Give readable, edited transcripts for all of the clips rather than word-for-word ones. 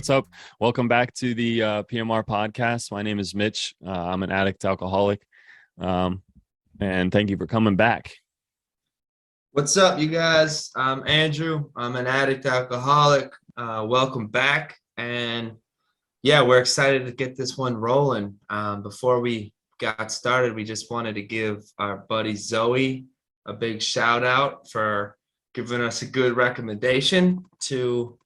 what's up? Welcome back to the PMR Podcast. My name is Mitch. I'm an addict alcoholic, and thank you for coming back. What's up, you guys? I'm Andrew. I'm an addict alcoholic. Welcome back. And yeah, we're excited to get this one rolling. Before we got started, we just wanted to give our buddy Zoe a big shout out for giving us a good recommendation to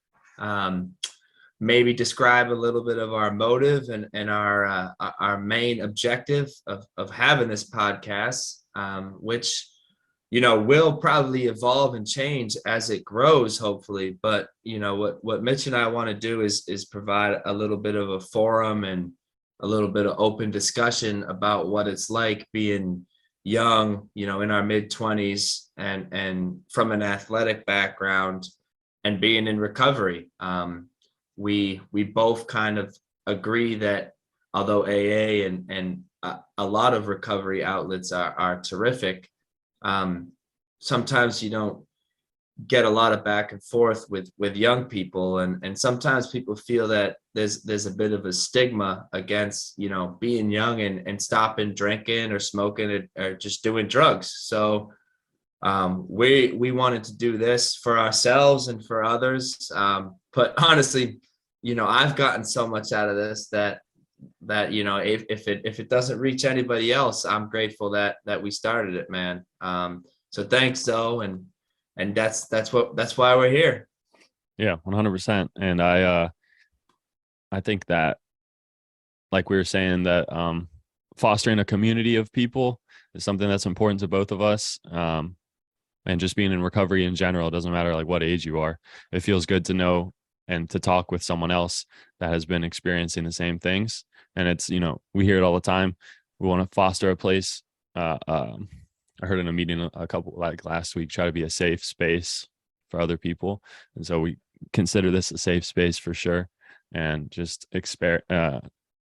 maybe describe a little bit of our motive and our main objective of having this podcast, which will probably evolve and change as it grows, hopefully. But what Mitch and I want to do is provide a little bit of a forum and a little bit of open discussion about what it's like being young, in our mid-20s and from an athletic background and being in recovery. We both kind of agree that although AA and a lot of recovery outlets are terrific, sometimes you don't get a lot of back and forth with young people, and sometimes people feel that there's a bit of a stigma against being young and stopping drinking or smoking or just doing drugs. So we wanted to do this for ourselves and for others, but honestly, I've gotten so much out of this that if it doesn't reach anybody else, I'm grateful that we started it, man. So thanks, Zoe, and that's why we're here. Yeah, 100%. And I think that, like we were saying, that fostering a community of people is something that's important to both of us. And just being in recovery in general, it doesn't matter like what age you are. It feels good to know and to talk with someone else that has been experiencing the same things. And it's, we hear it all the time. We want to foster a place. I heard in a meeting a couple, like last week, try to be a safe space for other people. And so we consider this a safe space for sure. And just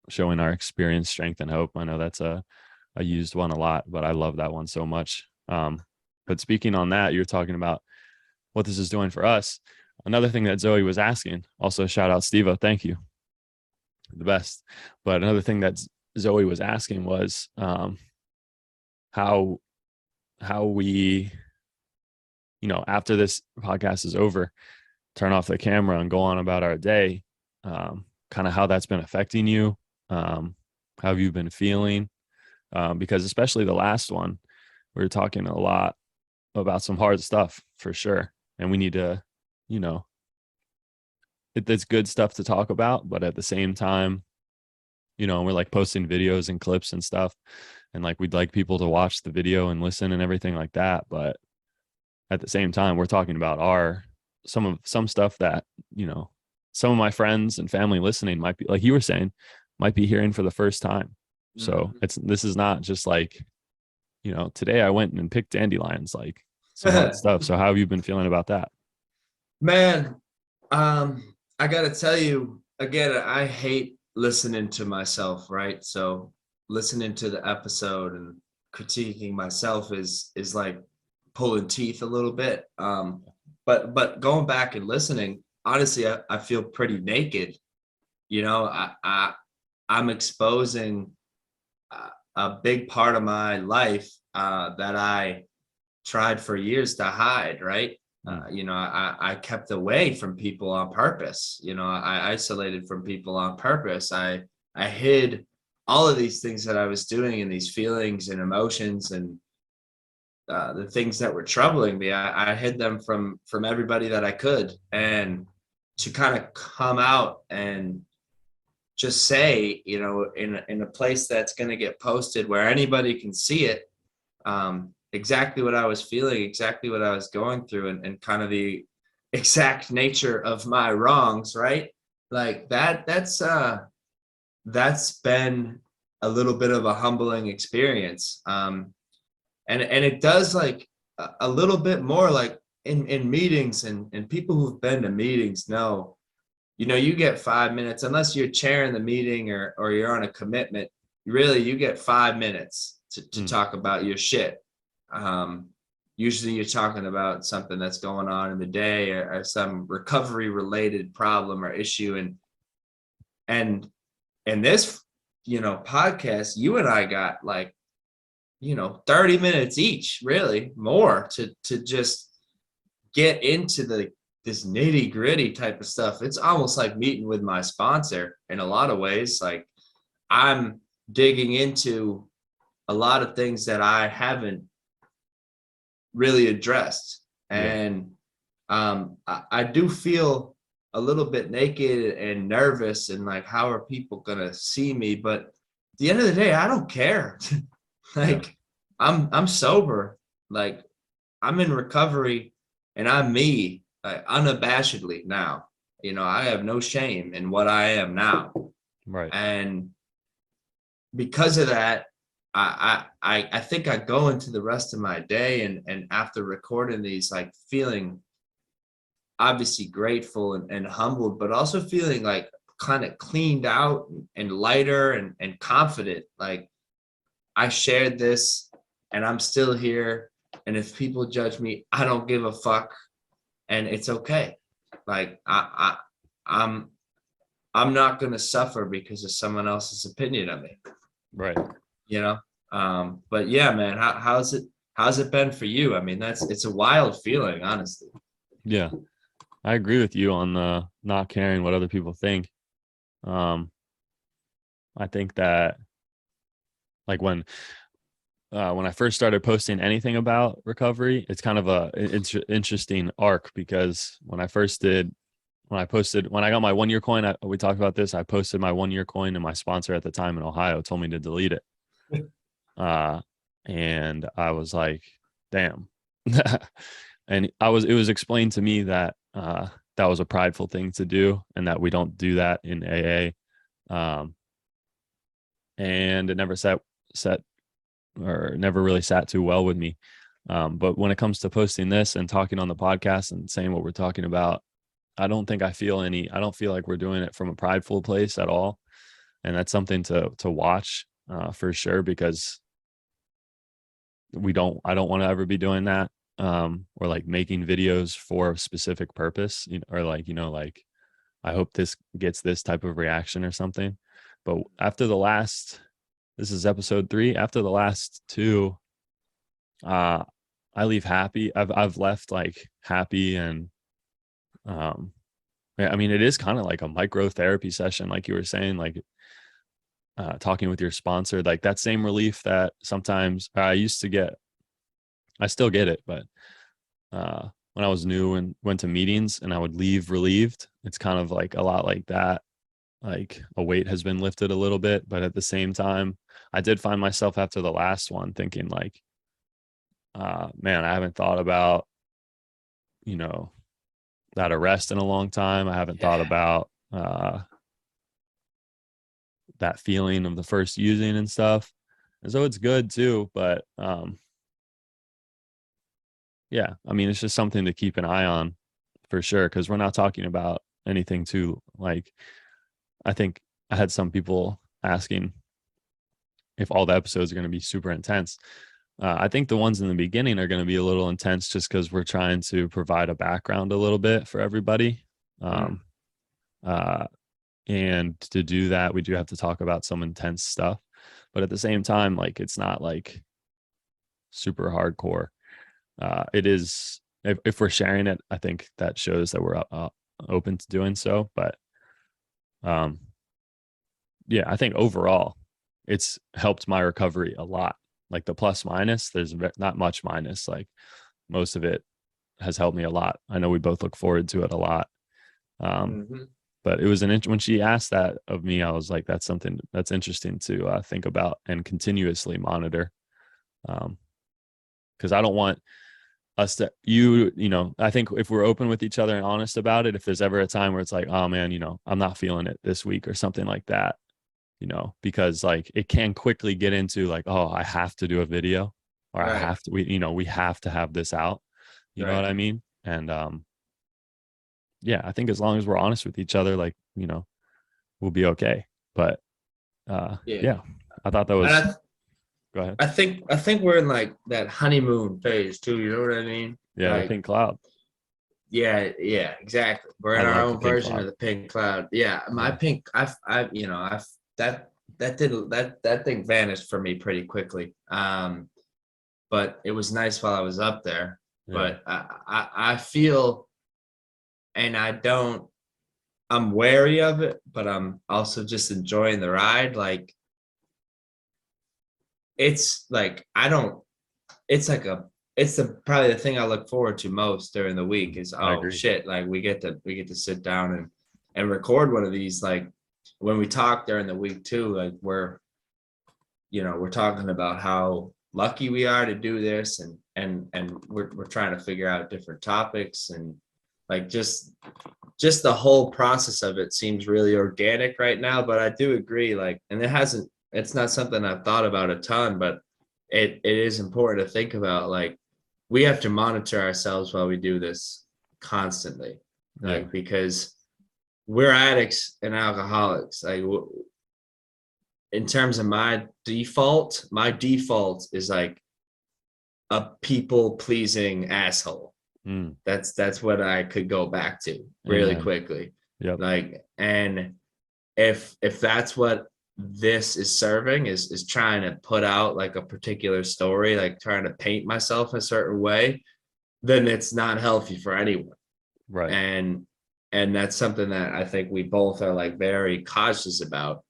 showing our experience, strength, and hope. I know that's a used one a lot, but I love that one so much. But speaking on that, you're talking about what this is doing for us. Another thing that Zoe was asking, also shout out Steve-O, thank you, the best. But another thing that Zoe was asking was how we, after this podcast is over, turn off the camera and go on about our day, kind of how that's been affecting you, how have you been feeling? Because especially the last one, we were talking a lot about some hard stuff for sure. And we need to, it's good stuff to talk about, but at the same time, we're like posting videos and clips and stuff. And like, we'd like people to watch the video and listen and everything like that. But at the same time, we're talking about some stuff that, some of my friends and family listening might be, like you were saying, might be hearing for the first time. So this is not just like, today I went and picked dandelions, like some hard stuff. So how have you been feeling about that? Man, I gotta tell you, again, I hate listening to myself, right? So listening to the episode and critiquing myself is like pulling teeth a little bit. But going back and listening, honestly, I feel pretty naked. I'm exposing a big part of my life that I tried for years to hide, right? I kept away from people on purpose. I isolated from people on purpose. I hid all of these things that I was doing and these feelings and emotions and the things that were troubling me. I hid them from everybody that I could. And to kind of come out and just say, in a place that's going to get posted where anybody can see it, exactly what I was feeling, exactly what I was going through, and kind of the exact nature of my wrongs, right? Like that's been a little bit of a humbling experience. And it does like a little bit more like in meetings and people who've been to meetings know, you get 5 minutes, unless you're chairing the meeting or you're on a commitment, you get 5 minutes to talk about your shit. Usually you're talking about something that's going on in the day or some recovery related problem or issue. And in this, podcast, you and I got like, 30 minutes each, really more to just get into this nitty gritty type of stuff. It's almost like meeting with my sponsor in a lot of ways. Like I'm digging into a lot of things that I haven't really addressed. Yeah. And I do feel a little bit naked and nervous and like, how are people gonna see me? But at the end of the day, I don't care. Like Yeah. I'm sober. Like I'm in recovery and I'm me, like, unabashedly now. I have no shame in what I am now. Right. And because of that, I think I go into the rest of my day and after recording these, like feeling obviously grateful and humbled, but also feeling like kind of cleaned out and lighter and confident. Like I shared this and I'm still here. And if people judge me, I don't give a fuck. And it's okay. Like I'm not gonna suffer because of someone else's opinion of me. Right. You know? But yeah, man, how's it been for you? I mean, it's a wild feeling, honestly. Yeah. I agree with you on not caring what other people think. I think that like when I first started posting anything about recovery, it's kind of interesting arc because when I got my 1 year coin, we talked about this. I posted my 1 year coin, and my sponsor at the time in Ohio told me to delete it. And I was like, damn. And it was explained to me that that was a prideful thing to do, and that we don't do that in AA. And it never really sat too well with me. But when it comes to posting this and talking on the podcast and saying what we're talking about, I don't feel like we're doing it from a prideful place at all. And that's something to watch for sure, because I don't want to ever be doing that. Or like making videos for a specific purpose, or like, I hope this gets this type of reaction or something. But this is episode 3. After the last 2, I leave happy. I've left like happy, and I mean, it is kind of like a micro therapy session, like you were saying, like talking with your sponsor, like that same relief that sometimes I used to get. I still get it, but when I was new and went to meetings and I would leave relieved, it's kind of like a lot like that. Like a weight has been lifted a little bit, but at the same time, I did find myself after the last one thinking like, man, I haven't thought about, that arrest in a long time. I haven't thought about that feeling of the first using and stuff. And so it's good too, but yeah, I mean, it's just something to keep an eye on for sure, because we're not talking about anything too, like, I think I had some people asking if all the episodes are going to be super intense. I think the ones in the beginning are going to be a little intense just because we're trying to provide a background a little bit for everybody. And to do that, we do have to talk about some intense stuff. But at the same time, like, it's not like super hardcore. It is, if we're sharing it, I think that shows that we're open to doing so. But yeah, I think overall it's helped my recovery a lot. Like the plus minus, there's not much minus. Like most of it has helped me a lot. I know we both look forward to it a lot. But it was when she asked that of me, I was like, that's something that's interesting to think about and continuously monitor. Because I don't want us to, I think if we're open with each other and honest about it, if there's ever a time where it's like, oh man, I'm not feeling it this week or something like that, because like it can quickly get into like, oh, I have to do a video, or I have to, we have to have this out. You know what I mean? And yeah, I think as long as we're honest with each other, like, we'll be okay. But yeah, I thought that was, go ahead. I think we're in like that honeymoon phase too. You know what I mean? Yeah, like, the pink cloud. Yeah, exactly. We're I in our love the own pink version of cloud. the pink cloud. Yeah, my Yeah. pink, that that thing vanished for me pretty quickly. But it was nice while I was up there. Yeah. But I feel, and I don't, I'm wary of it, but I'm also just enjoying the ride. Like it's like I don't. It's like it's the probably the thing I look forward to most during the week is, I oh agree. shit, like we get to sit down and record one of these. Like when we talk during the week too, like we're talking about how lucky we are to do this, and we're trying to figure out different topics, and like just the whole process of it seems really organic right now. But I do agree, like, and it's not something I've thought about a ton, but it is important to think about. Like, we have to monitor ourselves while we do this constantly, Yeah. like, because we're addicts and alcoholics. Like, in terms of my default is like a people pleasing asshole. Mm. That's what I could go back to really Amen. quickly. Yep. Like, and if that's what this is serving, is trying to put out like a particular story, like trying to paint myself a certain way, then it's not healthy for anyone. Right. And that's something that I think we both are like very cautious about.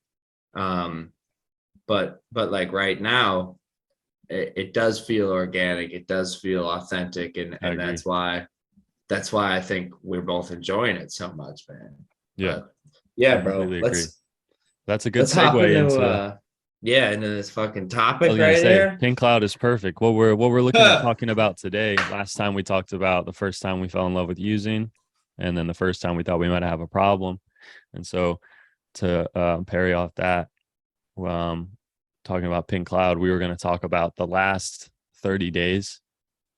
But like right now, it does feel organic, it does feel authentic, and I and agree. that's why I think we're both enjoying it so much, man. Yeah. But yeah, I bro, completely agree. let's That's a good let's hop segue into into. into this fucking I topic was gonna right say here. pink cloud is perfect. What we're looking at talking about today. Last time we talked about the first time we fell in love with using, and then the first time we thought we might have a problem. And so to parry off that, um, talking about pink cloud, we were going to talk about the last 30 days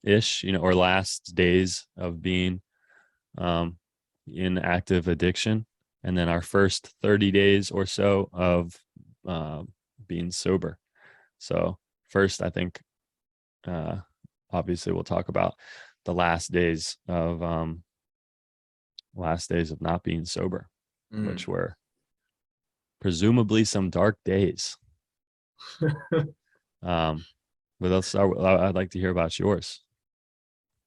ish, or last days of being um, in active addiction, and then our first 30 days or so of uh, being sober. So first, I think uh, obviously we'll talk about the last days of not being sober, Mm. which were presumably some dark days. Um, but let's start. I'd like to hear about yours.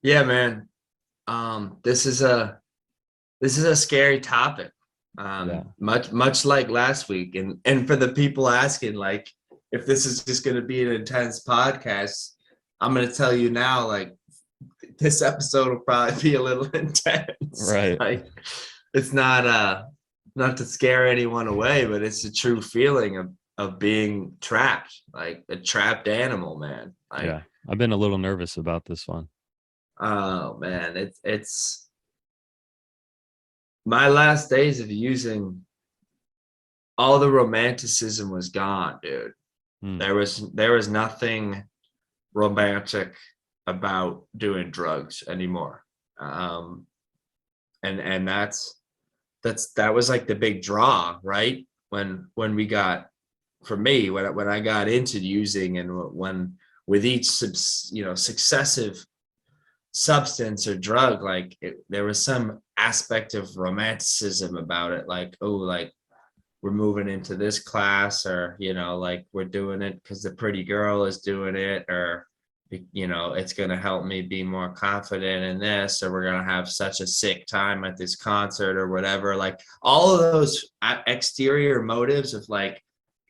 Yeah, man. This is a scary topic. Yeah. Much like last week, and for the people asking, like, if this is just going to be an intense podcast, I'm going to tell you now, like, this episode will probably be a little intense. Right. Like, it's not to scare anyone away, but it's a true feeling of being trapped, like a trapped animal, man. Like, Yeah. I've been a little nervous about this one. oh man, it's my last days of using, all the romanticism was gone, dude. Hmm. There was nothing romantic about doing drugs anymore. Um, and that was like the big draw, right? When we got, for me, when I got into using, and when with each successive substance or drug, like there was some aspect of romanticism about it, like, oh, like we're moving into this class, or like we're doing it because the pretty girl is doing it, or it's going to help me be more confident in this, or we're going to have such a sick time at this concert or whatever. Like all of those exterior motives of like,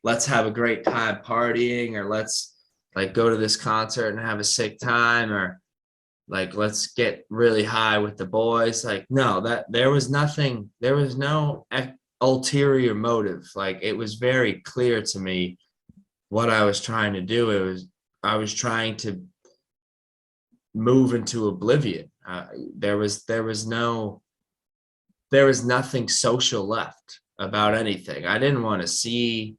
let's have a great time partying, or let's like go to this concert and have a sick time, or like let's get really high with the boys. Like, no, that there was nothing, there was no ulterior motive. Like, it was very clear to me what I was trying to do. I was trying to move into oblivion. There was nothing social left about anything. I didn't want to see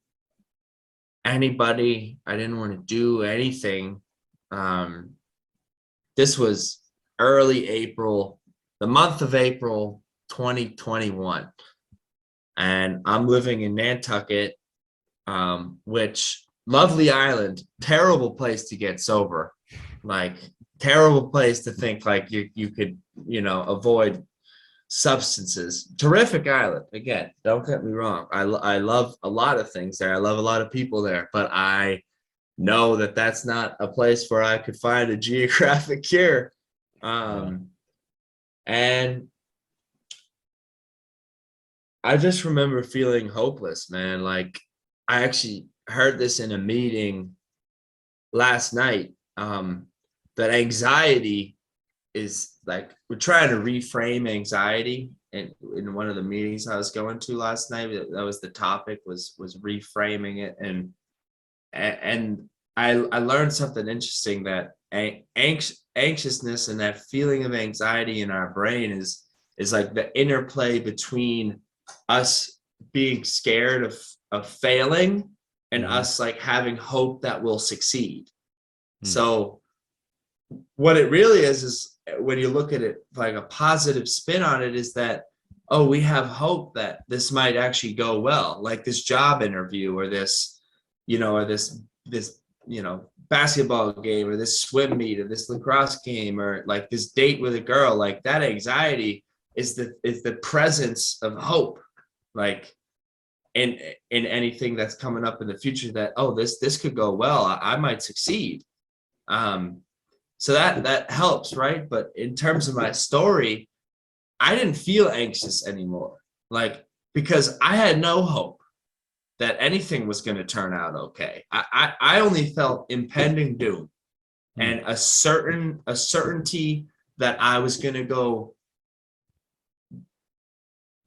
anybody. I didn't want to do anything. This was early April, the month of April 2021. And I'm living in Nantucket, which lovely island, terrible place to get sober. Like, terrible place to think like you could, avoid substances. Terrific island. Again, don't get me wrong. I love a lot of things there. I love a lot of people there, but I know that that's not a place where I could find a geographic cure. And I just remember feeling hopeless, man. Like I actually heard this in a meeting last night, that anxiety is like, we're trying to reframe anxiety. And in one of the meetings I was going to last night, that was the topic, was reframing it. And I learned something interesting, that anxiousness and that feeling of anxiety in our brain is like the interplay between us being scared of failing and us like having hope that we'll succeed. So what it really is when you look at it like a positive spin on it, is that, oh, we have hope that this might actually go well, like this job interview, or this, or this basketball game, or this swim meet, or this lacrosse game, or like this date with a girl. Like that anxiety is the presence of hope, like in anything that's coming up in the future, that, oh, this could go well, I might succeed. So that helps, right? But in terms of my story, I didn't feel anxious anymore, like, because I had no hope that anything was going to turn out okay. I only felt impending doom and a certainty that I was going to go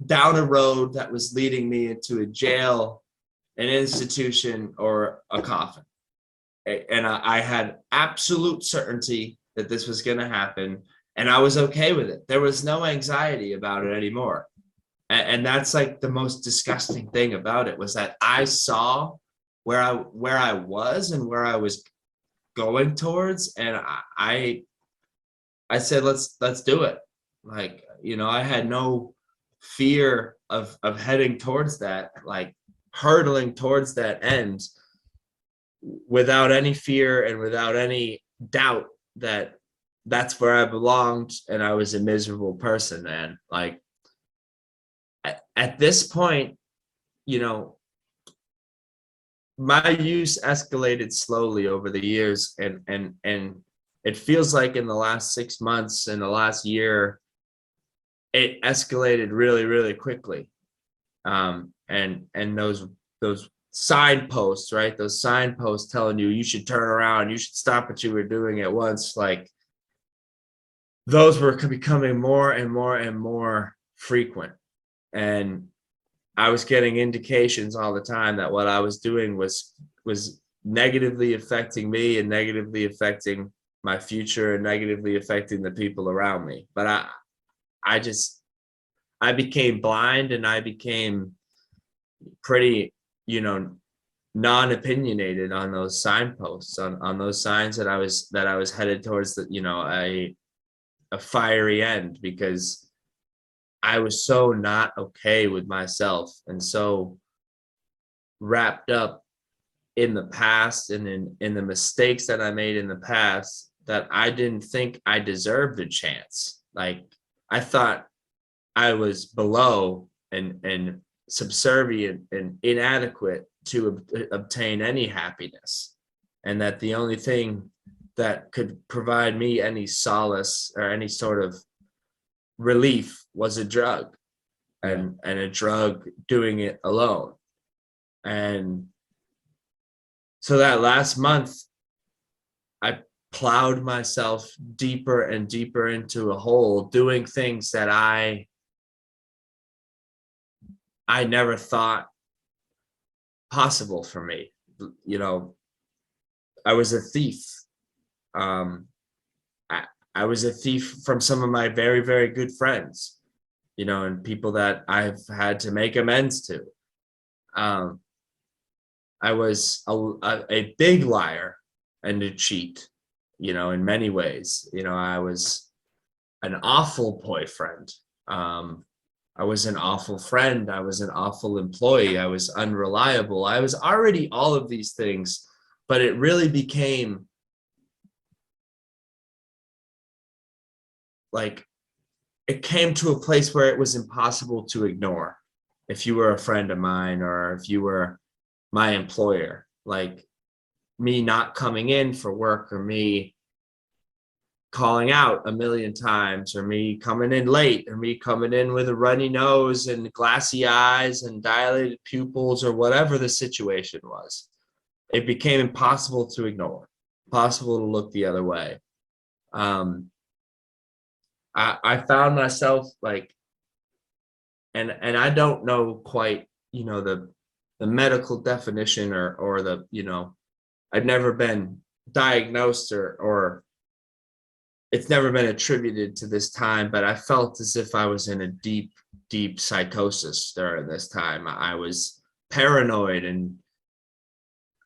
down a road that was leading me into a jail, an institution, or a coffin. And I had absolute certainty that this was going to happen, and I was okay with it. There was no anxiety about it anymore. And that's like the most disgusting thing about it, was that I saw where I was and where I was going towards, and I said, let's do it. Like, I had no fear of heading towards that, like hurtling towards that end, without any fear and without any doubt that that's where I belonged, and I was a miserable person, man. Like at this point, my use escalated slowly over the years, and it feels like in the last 6 months, in the last year, it escalated really, really quickly. And those signposts, right? Those signposts telling you should turn around, you should stop what you were doing at once. Like those were becoming more and more and more frequent. And I was getting indications all the time that what I was doing was negatively affecting me, and negatively affecting my future, and negatively affecting the people around me. But I became blind, and I became pretty, non-opinionated on those signposts, on those signs that I was headed towards a fiery end, because I was so not okay with myself, and so wrapped up in the past, and in the mistakes that I made in the past, that I didn't think I deserved a chance. Like I thought I was below and subservient and inadequate to obtain any happiness, and that the only thing that could provide me any solace or any sort of relief was a drug, and a drug doing it alone. And so that last month, I plowed myself deeper and deeper into a hole, doing things that I never thought possible for me. I was a thief. I was a thief from some of my very, very good friends, and people that I've had to make amends to. I was a big liar and a cheat, in many ways. I was an awful boyfriend. I was an awful friend. I was an awful employee. I was unreliable. I was already all of these things, but it really became like it came to a place where it was impossible to ignore if you were a friend of mine or if you were my employer. Like me not coming in for work, or me calling out a million times, or me coming in late, or me coming in with a runny nose and glassy eyes and dilated pupils, or whatever the situation was. It became impossible to ignore, possible to look the other way. I found myself like, and I don't know quite, the medical definition, or the, I've never been diagnosed, or it's never been attributed to this time, but I felt as if I was in a deep, deep psychosis during this time. I was paranoid, and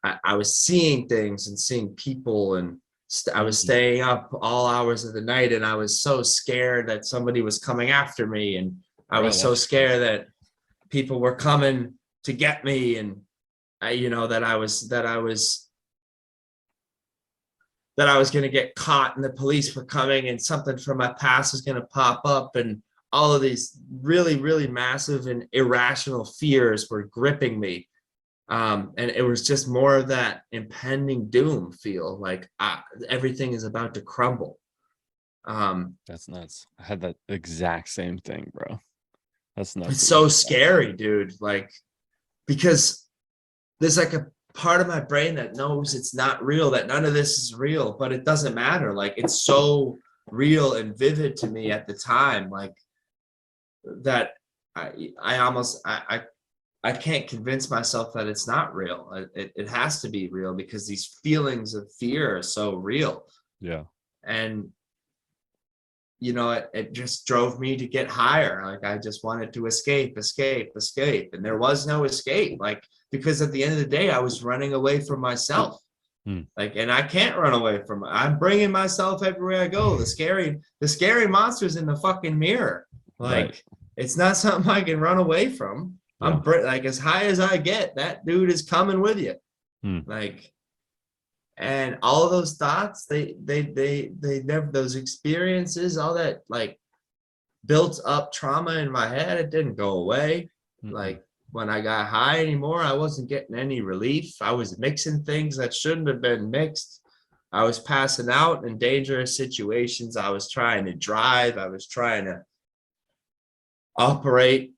I was seeing things and seeing people, and I was staying up all hours of the night, and I was so scared that somebody was coming after me, and I was so scared that people were coming to get me, and that I was going to get caught, and the police were coming, and something from my past was going to pop up, and all of these really, really massive and irrational fears were gripping me. And it was just more of that impending doom feel, like everything is about to crumble. That's nuts. I had that exact same thing, bro. That's nuts. It's so scary, dude. Like, because there's like a part of my brain that knows it's not real, that none of this is real, but it doesn't matter. Like, it's so real and vivid to me at the time, like that I can't convince myself that it's not real. It has to be real, because these feelings of fear are so real. Yeah. And it just drove me to get higher. Like, I just wanted to escape. And there was no escape, like, because at the end of the day, I was running away from myself. Like, and I can't run away from it. I'm bringing myself everywhere I go. The scary monster's in the fucking mirror. Like, It's not something I can run away from. Yeah. I'm like, as high as I get, that dude is coming with you. Like, and all of those thoughts, they never, those experiences, all that like built up trauma in my head, it didn't go away. Like, when I got high anymore, I wasn't getting any relief. I was mixing things that shouldn't have been mixed. I was passing out in dangerous situations. I was trying to drive. I was trying to operate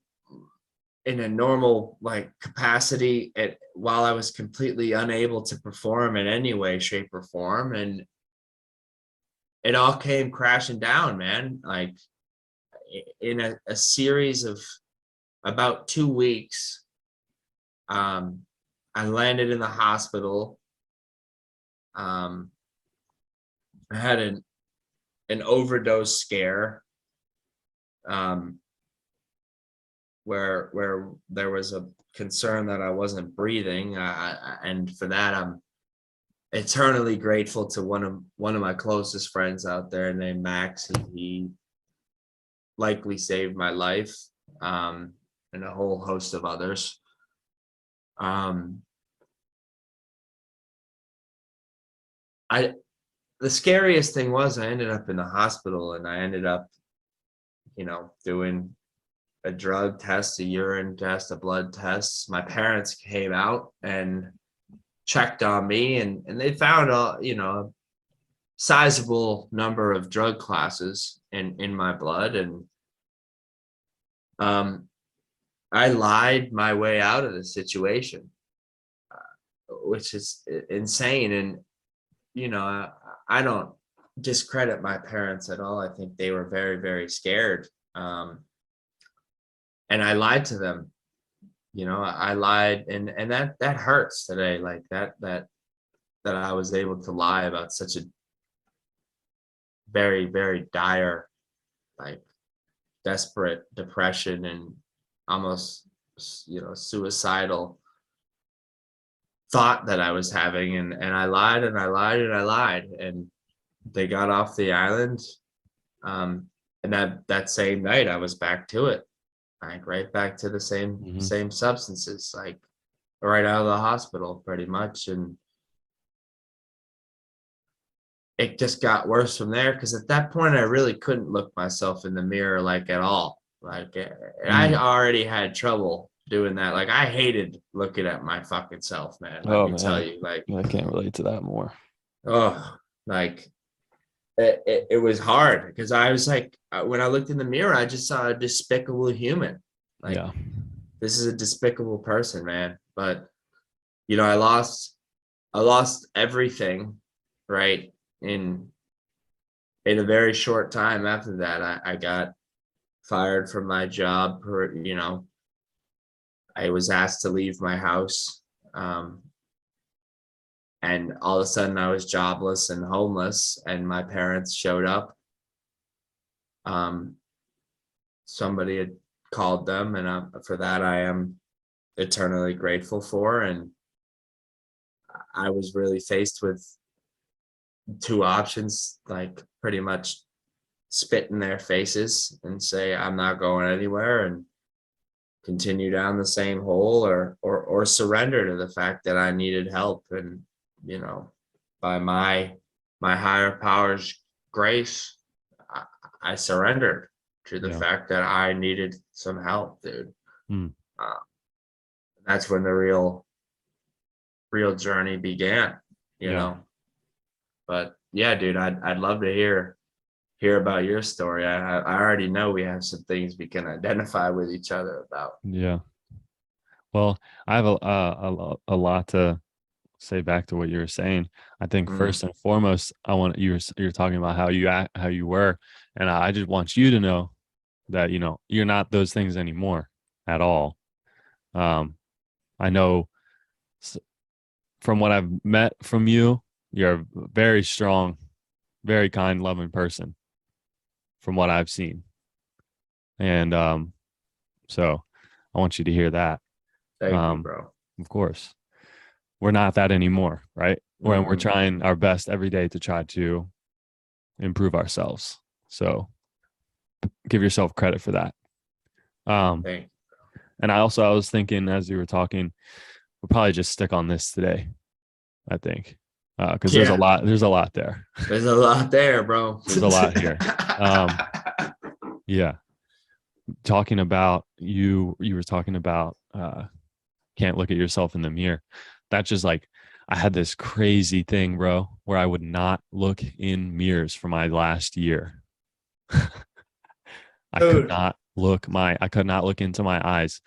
in a normal like capacity while I was completely unable to perform in any way, shape, or form. And it all came crashing down, man. Like, in a series of about 2 weeks, I landed in the hospital. I had an overdose scare, where there was a concern that I wasn't breathing, and for that I'm eternally grateful to one of my closest friends out there named Max. He likely saved my life, and a whole host of others. The scariest thing was I ended up in the hospital, and I ended up, doing a drug test, a urine test, a blood test. My parents came out and checked on me, and they found a sizable number of drug classes in my blood. And I lied my way out of the situation, which is insane. And I don't discredit my parents at all. I think they were very, very scared. And I lied to them. I lied, and that hurts today. Like that I was able to lie about such a very, very dire, like, desperate depression and almost, suicidal thought that I was having. And I lied, and I lied, and I lied, and they got off the island. And that same night I was back to it. Like, right back to the same substances, like right out of the hospital pretty much. And it just got worse from there, because at that point I really couldn't look myself in the mirror like at all. Like I already had trouble doing that. Like I hated looking at my fucking self, man. Let Oh me tell man, you, like, I can't relate to that more. oh, like it was hard, because I was like, when I looked in the mirror, I just saw a despicable human. Like, Yeah. this is a despicable person, man. But you know, I lost everything, right? In a very short time after that, I got fired from my job. You know, I was asked to leave my house. And all of a sudden I was jobless and homeless, and my parents showed up. Somebody had called them, and for that I am eternally grateful for. And I was really faced with two options, like pretty much spit in their faces and say I'm not going anywhere and continue down the same hole, or surrender to the fact that I needed help. And you know, by my higher powers grace, I, I surrendered to the Yeah. fact that I needed some help, dude. Mm. uh, that's when the real journey began, you Yeah. know. But yeah, dude, I'd love to hear about your story. I already know we have some things we can identify with each other about. Yeah. Well, I have a lot to say back to what you were saying. I think Mm, first and foremost, you're talking about how you act, how you were, and I just want you to know that you're not those things anymore at all. Um, I know from what I've met from you, you're a very strong, very kind, loving person from what I've seen, and so I want you to hear that. thank you, Um, bro. of course, we're not that anymore, right? We're Mm-mm. trying our best every day to try to improve ourselves. So give yourself credit for that. Um, Thank and I was thinking as you were talking, we'll probably just stick on this today. I think because you. Yeah, there's a lot there. there's a lot there, bro. There's a lot here. Um, yeah, talking about you were talking about can't look at yourself in the mirror. That's just like I had this crazy thing, bro, where I would not look in mirrors for my last year. Dude, I could not look into my eyes.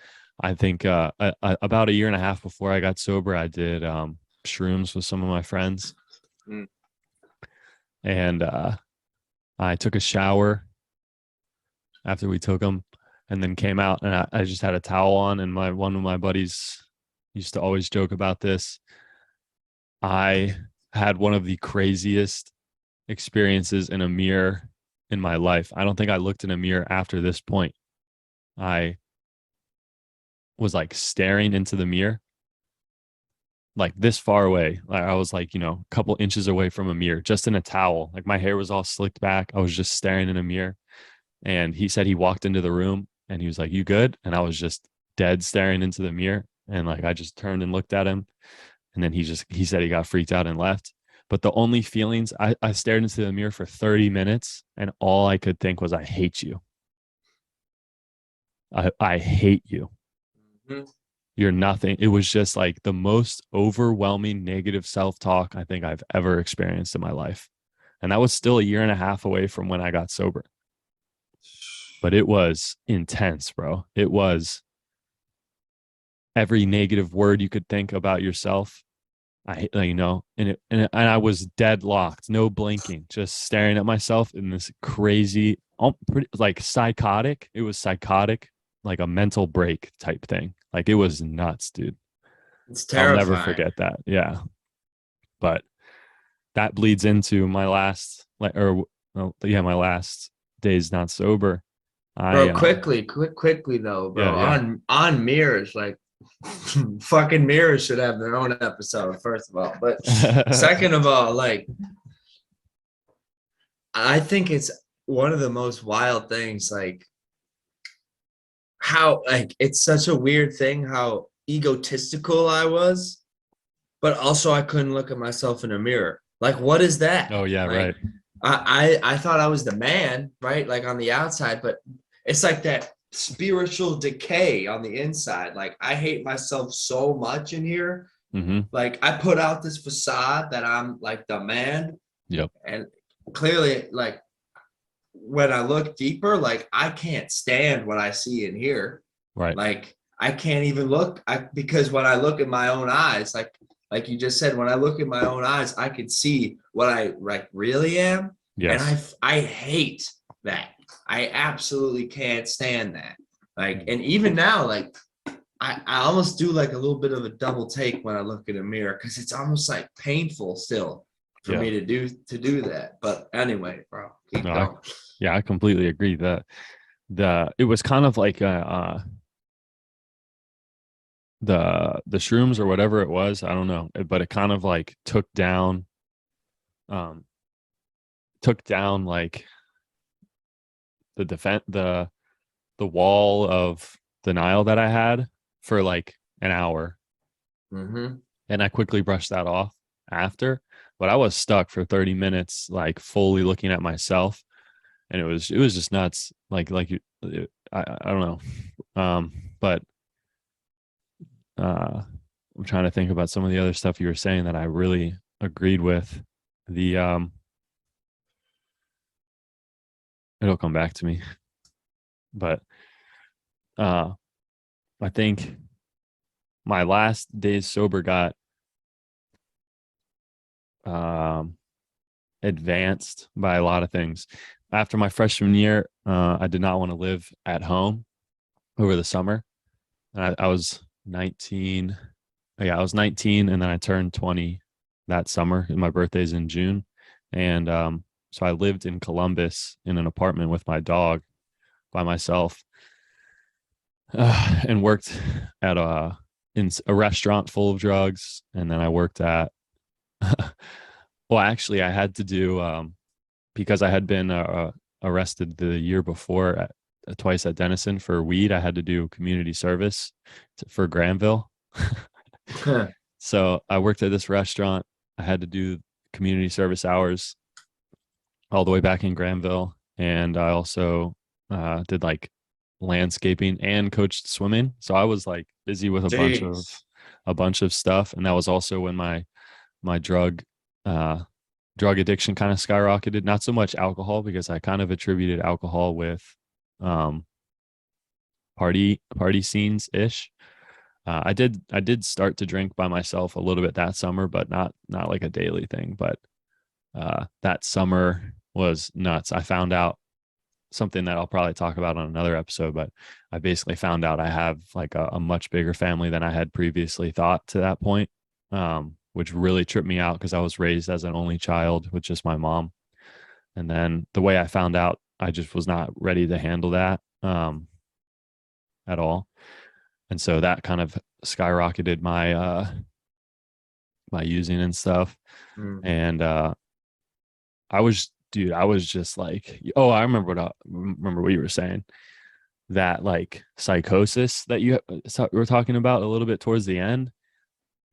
I think about a year and a half before I got sober, I did shrooms with some of my friends, mm, and I took a shower after we took them, and then came out, and I just had a towel on. And one of my buddies used to always joke about this. I had one of the craziest experiences in a mirror in my life. I don't think I looked in a mirror after this point. I was like staring into the mirror, like this far away. Like I was like, a couple inches away from a mirror, just in a towel. Like my hair was all slicked back. I was just staring in a mirror. And he said he walked into the room and he was like, "You good?" And I was just dead staring into the mirror. And like I just turned and looked at him. And then he said he got freaked out and left. But the only feelings, I stared into the mirror for 30 minutes and all I could think was, I hate you. I hate you. mhm. You're nothing. It was just like the most overwhelming negative self-talk I think I've ever experienced in my life. And that was still a year and a half away from when I got sober. But it was intense, bro. It was every negative word you could think about yourself. And I was deadlocked, no blinking, just staring at myself in this crazy, pretty like psychotic. It was psychotic, like a mental break type thing. Like it was nuts, dude. It's I'll never terrifying. forget that. Yeah. But that bleeds into my last, my last days not sober. I, Bro, quickly though, yeah, bro. yeah. On mirrors, like fucking mirrors should have their own episode, first of all. But second of all, like I think it's one of the most wild things, like how, like, it's such a weird thing how egotistical I was, but also I couldn't look at myself in a mirror. Like, what is that? Oh yeah, Like, right. I thought I was the man, right? Like on the outside, but it's like that spiritual decay on the inside. Like, I hate myself so much in here. Mm-hmm. Like, I put out this facade that I'm like the man, Yep. and clearly, like, when I look deeper, like, I can't stand what I see in here. Right. Like, I can't even look. Because when I look in my own eyes, like you just said, when I look in my own eyes, I can see what I like really am, and Yes. I hate that. I absolutely can't stand that. Like, and even now, like, I almost do like a little bit of a double take when I look in a mirror, because it's almost like painful still for Yeah. me to do that. But anyway, bro, keep No, going. I completely agree that it was kind of like the shrooms or whatever it was. I don't know, but it kind of like um took down like the wall of denial that I had for like an hour, Mm-hmm. and I quickly brushed that off after. But I was stuck for 30 minutes, like fully looking at myself, and it was just nuts. I don't know, but I'm trying to think about some of the other stuff you were saying that I really agreed with. The It'll come back to me, but uh, I think my last days sober got um, advanced by a lot of things. After my freshman year, I did not want to live at home over the summer. I was 19. Yeah, I was 19, and then I turned 20 that summer. And my birthday's in June, and so I lived in Columbus in an apartment with my dog by myself, and worked at a restaurant full of drugs, and then I worked at well, actually, I had to do because I had been arrested the year before twice at Denison for weed. I had to do community service for Granville. So I worked at this restaurant. I had to do community service hours all the way back in Granville, and I also did like landscaping and coached swimming. So I was like busy with Jeez. a bunch of stuff, and that was also when my uh, drug addiction kind of skyrocketed. Not so much alcohol, because I kind of attributed alcohol with um, party scenes ish. I did start to drink by myself a little bit that summer, but not like a daily thing. But that summer was nuts. I found out something that I'll probably talk about on another episode, but I basically found out I have like a much bigger family than I had previously thought to that point, which really tripped me out because I was raised as an only child with just my mom. And then the way I found out, I just was not ready to handle that at all. And so that kind of skyrocketed my using and stuff. Mm. And I was just like, oh, I remember what you were saying. That like psychosis that you were talking about a little bit towards the end.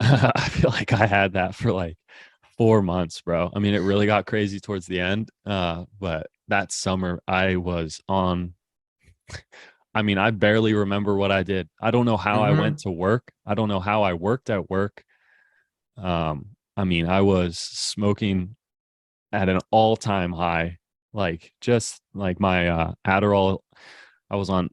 I feel like I had that for like 4 months, bro. I mean, it really got crazy towards the end. But that summer I was on. I mean, I barely remember what I did. I don't know how I Mm-hmm. went to work. I don't know how I worked at work. I mean, I was smoking at an all-time high, like just like my Adderall. I was on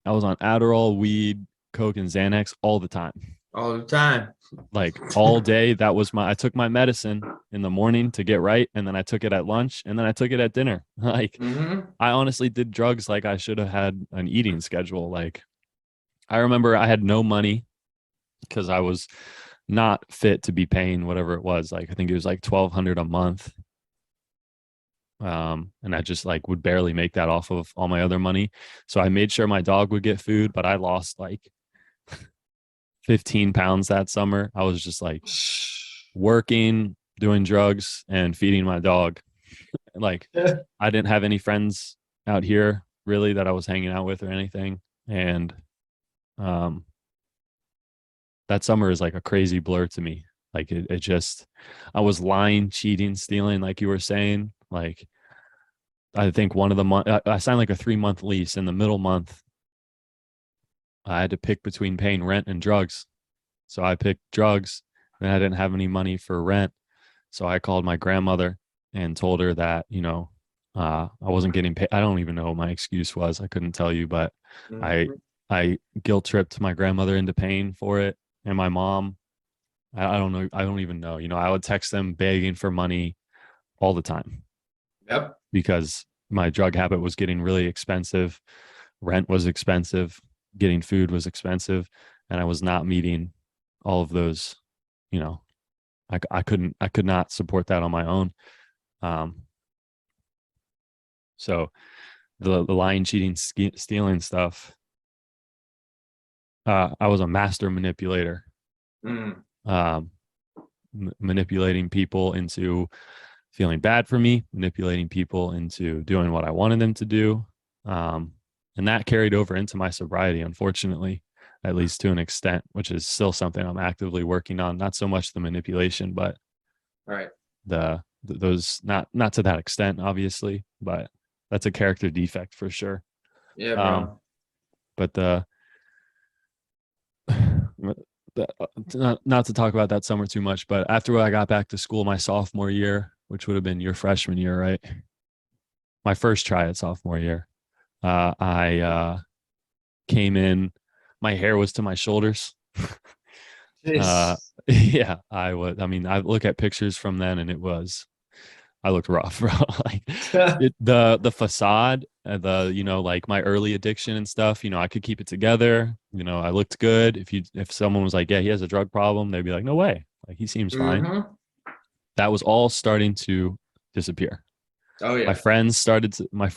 Adderall, weed, Coke, and Xanax all the time. All the time. Like all day. That was I took my medicine in the morning to get right, and then I took it at lunch, and then I took it at dinner. Like Mm-hmm. I honestly did drugs like I should have had an eating schedule. Like I remember I had no money because I was not fit to be paying whatever it was. Like I think it was like 1,200 a month. And I just like would barely make that off of all my other money. So I made sure my dog would get food, but I lost like 15 pounds that summer. I was just like working, doing drugs, and feeding my dog. Like I didn't have any friends out here really that I was hanging out with or anything. And um that summer is like a crazy blur to me. Like it just, I was lying, cheating, stealing, like you were saying. Like I think one of the month I signed like a 3-month lease. In the middle month, I had to pick between paying rent and drugs. So I picked drugs, and I didn't have any money for rent. So I called my grandmother and told her that, I wasn't getting paid. I don't even know what my excuse was. I couldn't tell you, but I Mhm. I guilt tripped my grandmother into paying for it, and my mom. I don't know. I don't even know. I would text them begging for money all the time Yep. because my drug habit was getting really expensive. Rent was expensive. Getting food was expensive, and I was not meeting all of those. You know, I could not support that on my own. Um, so the lying, cheating, stealing stuff. I was a master manipulator, Mm. um, manipulating people into feeling bad for me, manipulating people into doing what I wanted them to do. Um, and that carried over into my sobriety, unfortunately, at least to an extent, which is still something I'm actively working on. Not so much the manipulation, but All right. those not to that extent, obviously, but that's a character defect for sure. Yeah, Um, bro. but not to talk about that summer too much, but after I got back to school my sophomore year, which would have been your freshman year, right? My first try at sophomore year, I came in. My hair was to my shoulders. uh, Jeez. yeah, I was. I mean, I look at pictures from then, and I looked rough, bro. Like the facade, like my early addiction and stuff. I could keep it together. I looked good. If someone was like, yeah, he has a drug problem, they'd be like, no way, like he seems fine. Mm-hmm. That was all starting to disappear. Oh My yeah. friends started. My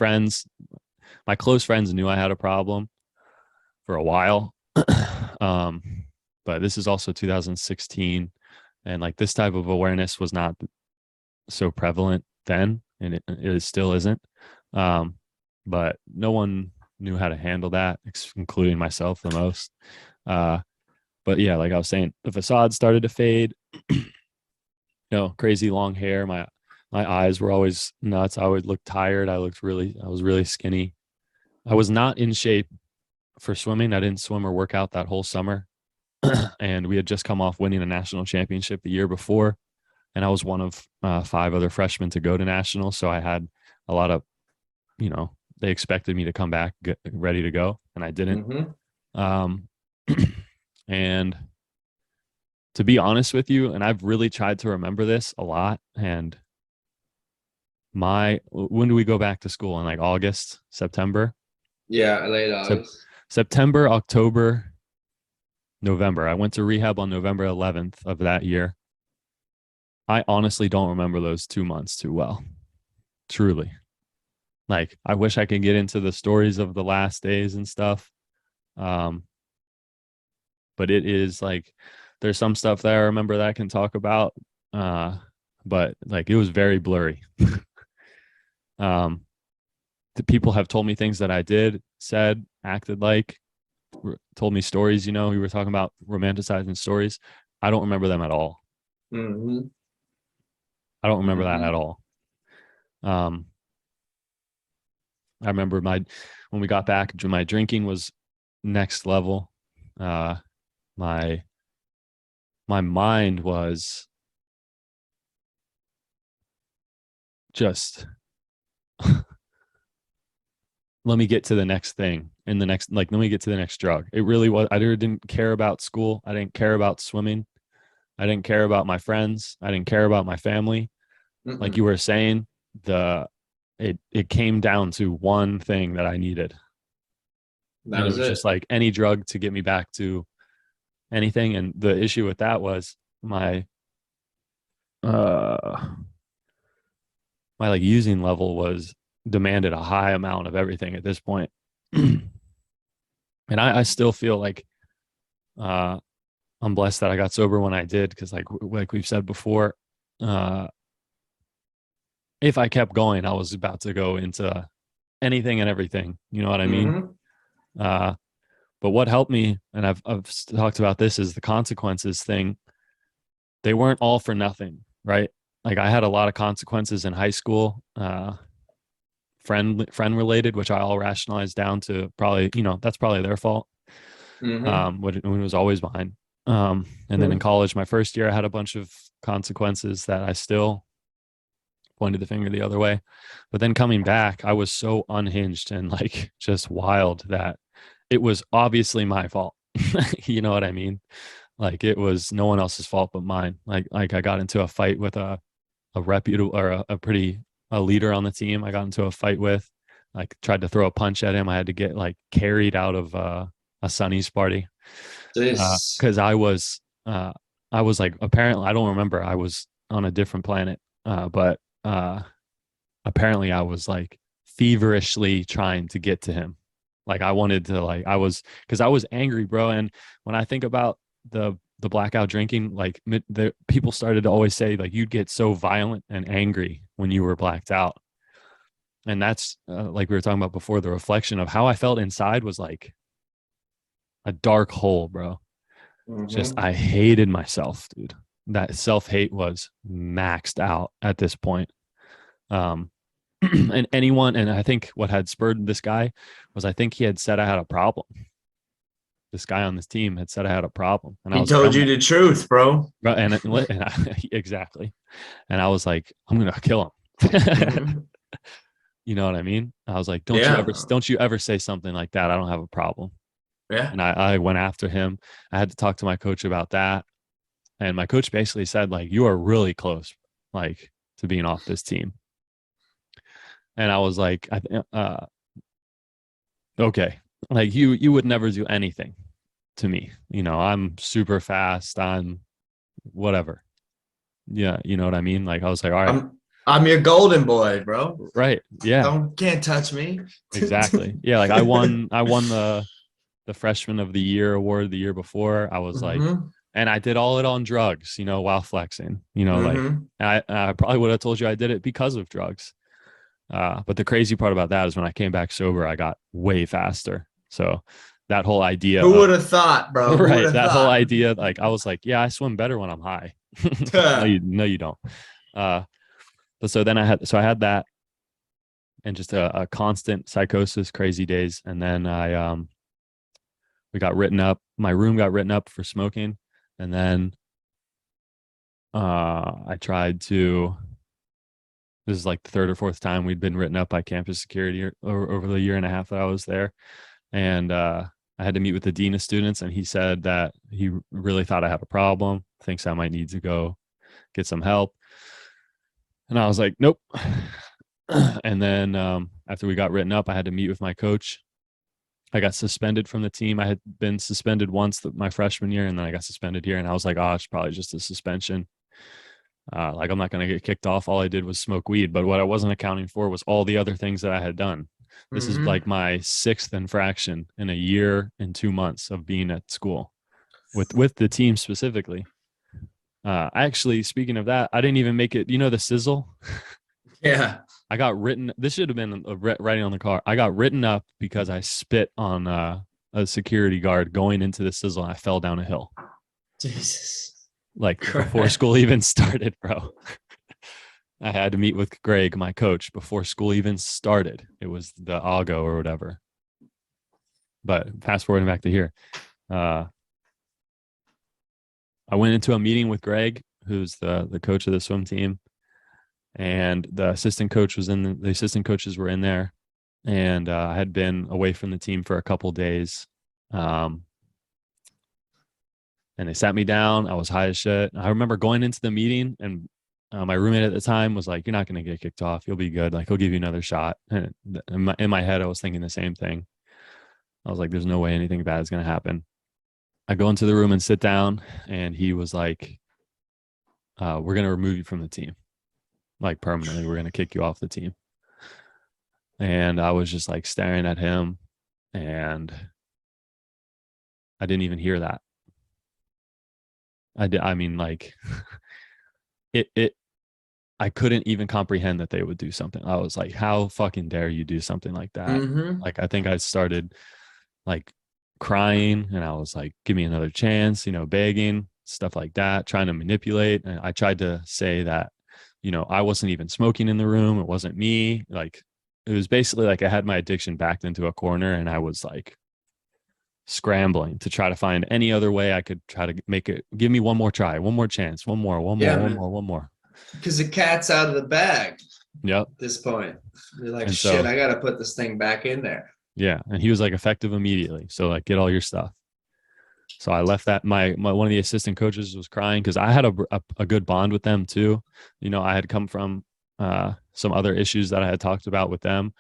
close friends knew I had a problem for a while. um, but this is also 2016, and like this type of awareness was not so prevalent then, and it still isn't. Um, but no one knew how to handle that, including myself the most. Uh, but yeah, like I was saying, the facade started to fade. Crazy long hair. My eyes were always nuts. I would look tired. I was really skinny. I was not in shape for swimming. I didn't swim or work out that whole summer. And we had just come off winning a national championship the year before. And I was one of 5 other freshmen to go to national. So I had a lot of, they expected me to come back ready to go, and I didn't. Mm-hmm. Um, and to be honest with you, and I've really tried to remember this a lot. And when do we go back to school? In like August, September? Yeah, late Sep- August. September, October, November. I went to rehab on November 11th of that year. I honestly don't remember those 2 months too well. Truly. Like, I wish I could get into the stories of the last days and stuff. Um, but it is like there's some stuff that I remember that I can talk about. Uh, but like it was very blurry. um, the people have told me things that I did, said, acted like, told me stories. We were talking about romanticizing stories. I don't remember them at all. Mm-hmm. I don't remember that Mm-hmm. at all. Um, I remember when we got back, my drinking was next level. Uh, my my mind was just let me get to the next thing and the next, like, let me get to the next drug. It really was. I didn't care about school. I didn't care about swimming. I didn't care about my friends. I didn't care about my family. Like Mm-mm. you were saying, it came down to one thing that I needed. That And it was was just it. like any drug to get me back to anything. And the issue with that was uh my like using level was demanded a high amount of everything at this point. And I still feel like uh I'm blessed that I got sober when I did, because like we've said before, uh if I kept going, I was about to go into anything and everything. You know what I mean? Mm-hmm. Uh but what helped me, and I've talked about this, is the consequences thing. they weren't all for nothing, right? Like I had a lot of consequences in high school, friend related, which I all rationalized down to probably, that's probably their fault. When it was always mine. And then in college, my first year, I had a bunch of consequences that I still pointed the finger the other way. But then coming back, I was so unhinged and like just wild that it was obviously my fault. You know what I mean? Like it was no one else's fault but mine. Like I got into a fight with a reputable or a leader on the team. I got into a fight with, like tried to throw a punch at him. I had to get like carried out of a Sonny's party because I was like, apparently I don't remember, I was on a different planet, but apparently I was like feverishly trying to get to him. Like I wanted to, like because I was angry, bro. And when I think about the blackout drinking, like the people started to always say like you'd get so violent and angry when you were blacked out. And that's like we were talking about before, the reflection of how I felt inside was like a dark hole, bro. Just I hated myself, dude. That self-hate was maxed out at this point. And I think what had spurred this guy was I think he had said I had a problem. This guy on this team had said I had a problem, and he told you the truth, bro. Exactly. And I was like, I'm gonna kill him. You know what I mean? I was like, don't you ever say something like that. I don't have a problem. Yeah. And I went after him. I had to talk to my coach about that. And my coach basically said, like, you are really close, like, to being off this team. And I was like, okay, like you would never do anything to me. I'm super fast. I'm whatever. Yeah. You know what I mean? Like, I was like, all right. I'm your golden boy, bro. Right. Yeah. Can't touch me. Exactly. Yeah. Like I won the freshman of the year award the year before. I was like, and I did all it on drugs, while flexing, like I probably would have told you I did it because of drugs. But the crazy part about that is when I came back sober, I got way faster. So that whole idea, who would have thought, bro? Right. That whole idea, like I was like, yeah, I swim better when I'm high. No, you don't. But so then I had that and just a constant psychosis, crazy days. And then we got written up. My room got written up for smoking. And then I tried to, this is like the third or fourth time we'd been written up by campus security over the year and a half that I was there. And I had to meet with the dean of students, and he said that he really thought I had a problem, thinks I might need to go get some help. And I was like, nope. And then after we got written up, I had to meet with my coach. I got suspended from the team. I had been suspended once my freshman year, and then I got suspended here. And I was like, oh, it's probably just a suspension. Like I'm not going to get kicked off. All I did was smoke weed. But what I wasn't accounting for was all the other things that I had done. This is like my 6th infraction in a year and 2 months of being at school with the team specifically. Actually, speaking of that, I didn't even make it. The sizzle? Yeah. I got written. This should have been writing on the car. I got written up because I spit on a security guard going into the sizzle, and I fell down a hill. Jesus. Like before school even started, bro. I had to meet with Greg, my coach, before school even started. It was the AGO or whatever. But fast forwarding back to here. I went into a meeting with Greg, who's the coach of the swim team. And the assistant coach was the assistant coaches were in there. And I had been away from the team for a couple days. And they sat me down. I was high as shit. I remember going into the meeting, and my roommate at the time was like, you're not going to get kicked off. You'll be good. Like, he'll give you another shot. And in my head, I was thinking the same thing. I was like, there's no way anything bad is going to happen. I go into the room and sit down, and he was like, we're going to remove you from the team. Like permanently, we're going to kick you off the team. And I was just like staring at him, and I didn't even hear that. I mean, like I couldn't even comprehend that they would do something. I was like, how fucking dare you do something like that? Like, I think I started like crying, and I was like, give me another chance, begging. stuff like that, trying to manipulate. And I tried to say that, I wasn't even smoking in the room. It wasn't me. Like, it was basically like I had my addiction backed into a corner, and I was like scrambling to try to find any other way I could try to make it, give me one more try, one more chance, one more, one more. Because the cat's out of the bag. Yep. At this point, you're like, And shit, so, I got to put this thing back in there. yeah. And he was like, effective immediately. So like, get all your stuff. So I left that. My one of the assistant coaches was crying because I had a good bond with them too. I had come from some other issues that I had talked about with them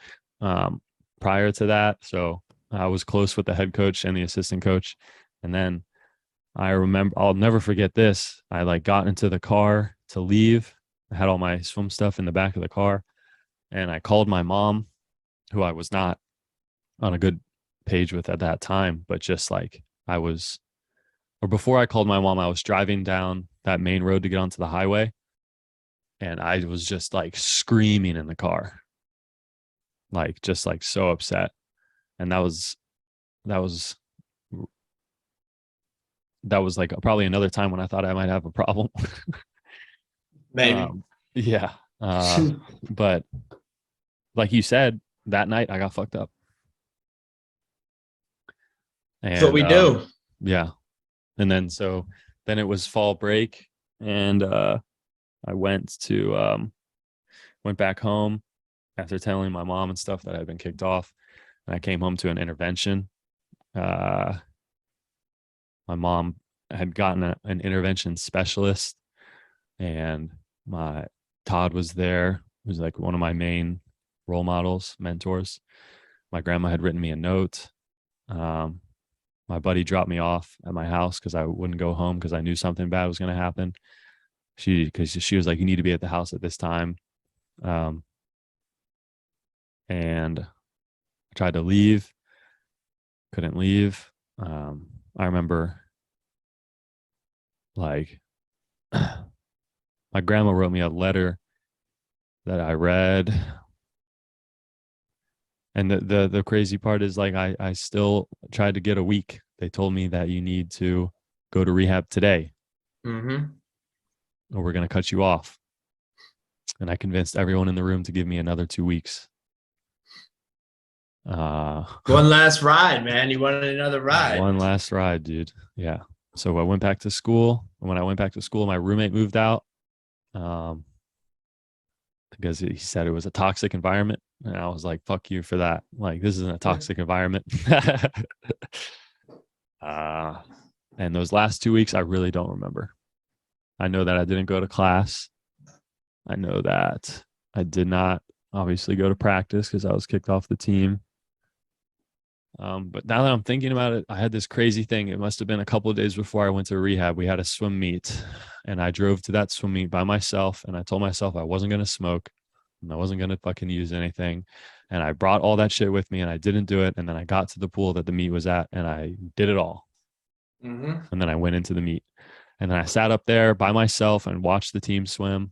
prior to that. So I was close with the head coach and the assistant coach. And then I remember, I'll never forget this. I like got into the car to leave. I had all my swim stuff in the back of the car, and I called my mom, who I was not on a good page with at that time, but just like before I called my mom, I was driving down that main road to get onto the highway, and I was just like screaming in the car, like just like so upset. And that was like probably another time when I thought I might have a problem. Maybe. Yeah. But like you said, that night I got fucked up. And, that's what we do. Yeah. And then then it was fall break, and I went back home after telling my mom and stuff that I had been kicked off. And I came home to an intervention. My mom had gotten an intervention specialist, and Todd was there. He was like one of my main role models, mentors. My grandma had written me a note. My buddy dropped me off at my house because I wouldn't go home because I knew something bad was going to happen. Because she was like, you need to be at the house at this time. And I tried to leave, couldn't leave. I remember like my grandma wrote me a letter that I read. And the crazy part is like I still tried to get a week. They told me that you need to go to rehab today, or we're going to cut you off. And I convinced everyone in the room to give me another 2 weeks. One last ride, man. You wanted another ride. One last ride, dude. Yeah. So I went back to school. And when I went back to school, my roommate moved out because he said it was a toxic environment. And I was like, fuck you for that. Like, this isn't a toxic environment. And those last 2 weeks, I really don't remember. I know that I didn't go to class. I know that I did not obviously go to practice because I was kicked off the team. But now that I'm thinking about it, I had this crazy thing. It must have been a couple of days before I went to rehab. We had a swim meet, and I drove to that swim meet by myself, and I told myself I wasn't going to smoke and I wasn't going to fucking use anything. And I brought all that shit with me, and I didn't do it. And then I got to the pool that the meet was at, and I did it all. And then I went into the meet, and then I sat up there by myself and watched the team swim.